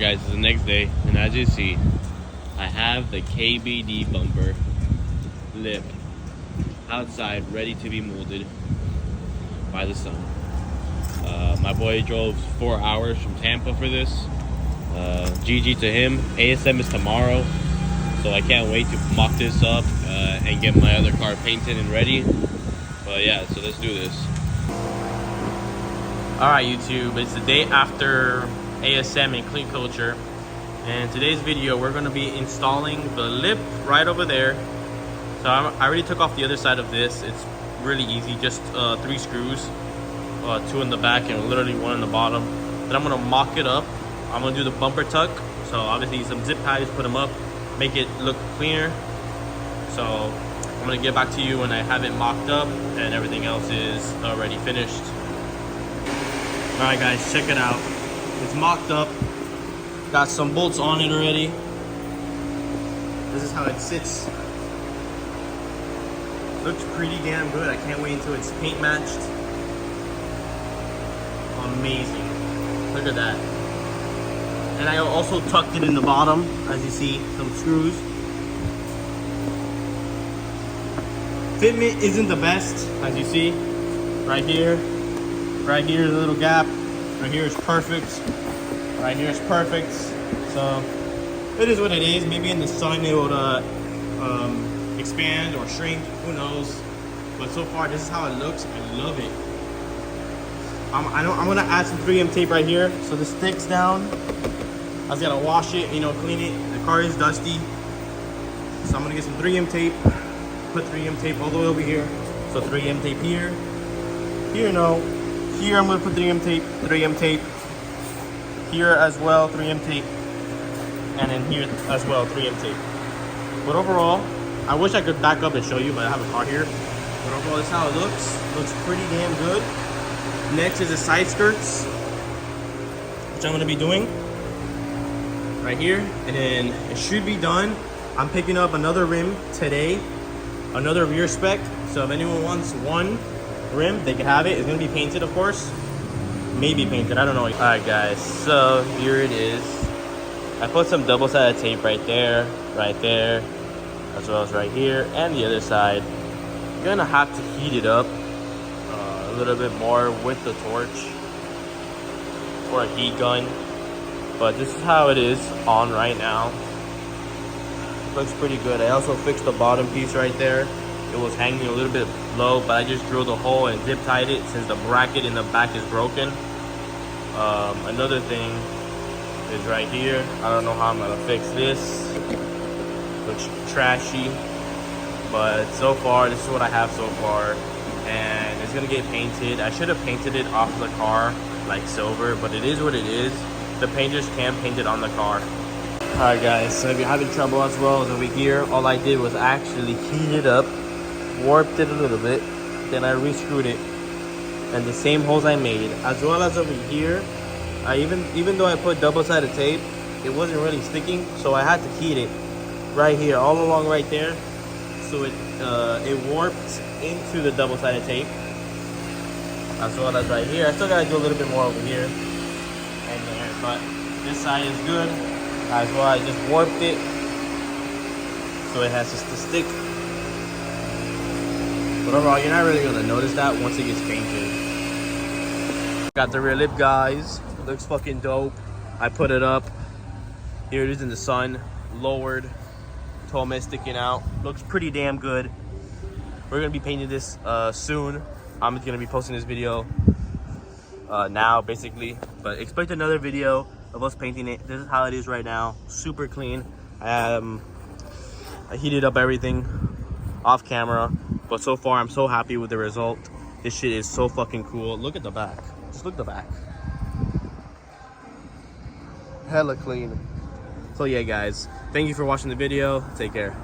Guys, it's the next day, and as you see, I have the KBD bumper lip outside ready to be molded by the sun. My boy drove 4 hours from Tampa for this. GG to him. ASM is tomorrow, so I can't wait to mock this up and get my other car painted and ready. But yeah, so let's do this. Alright YouTube, it's the day after ASM and Clean Culture, and today's video we're going to be installing the lip right over there. So I already took off the other side of this. It's really easy, just 3 screws, 2 in the back and literally 1 in the bottom. Then I'm going to mock it up. I'm going to do the bumper tuck, so obviously some zip ties, put them up, make it look cleaner. So I'm going to get back to you when I have it mocked up and everything else is already finished. Alright guys, check it out. It's mocked up. Got some bolts on it already. This is how it sits. Looks pretty damn good. I can't wait until it's paint matched. Amazing. Look at that. And I also tucked it in the bottom, as you see, some screws. Fitment isn't the best, as you see. Right here is a little gap. Right here is perfect. Right here is perfect. So it is what it is. Maybe in the sun it would expand or shrink. Who knows? But so far, this is how it looks. I love it. I'm gonna add some 3M tape right here so this sticks down. I just gotta wash it, clean it. The car is dusty, so I'm gonna get some 3M tape. Put 3M tape all the way over here. So 3M tape here. Here, no. Here I'm gonna put 3M tape. 3M tape. Here as well, 3M tape. And then here as well, 3M tape. But overall, I wish I could back up and show you, but I have a car here. But overall, this is how it looks. Looks pretty damn good. Next is the side skirts, which I'm gonna be doing right here. And then it should be done. I'm picking up another rim today, another rear spec. So if anyone wants one rim, they can have it. It's gonna be painted, of course. Maybe painted, I don't know. Alright guys, so here it is. I put some double-sided tape right there, as well as right here, and the other side. You're gonna have to heat it up a little bit more with the torch or a heat gun. But this is how it is on right now. Looks pretty good. I also fixed the bottom piece right there. It was hanging a little bit low, but I just drilled a hole and zip tied it since the bracket in the back is broken. Another thing is right here. I don't know how I'm gonna fix this. Looks trashy, but so far this is what I have so far, and it's gonna get painted. I should have painted it off the car like silver, but it is what it is. The painters can paint it on the car. Alright guys, so if you're having trouble as well as over here, all I did was actually heat it up, warped it a little bit, then I re-screwed it, and the same holes I made, as well as over here, I even though I put double-sided tape, it wasn't really sticking, so I had to heat it right here, all along right there, so it warped into the double-sided tape, as well as right here. I still gotta do a little bit more over here and there, but this side is good as well. I just warped it so it has just to stick. But overall, you're not really gonna notice that once it gets painted. Got the rear lip, guys. It looks fucking dope. I put it up. Here it is in the sun, lowered, Tome sticking out. Looks pretty damn good. We're gonna be painting this soon. I'm gonna be posting this video now, basically. But expect another video of us painting it. This is how it is right now. Super clean. I heated up everything off camera, but so far I'm so happy with the result. This shit is so fucking cool. Look at the back. Just look at the back. Hella clean. So yeah guys, thank you for watching the video. Take care.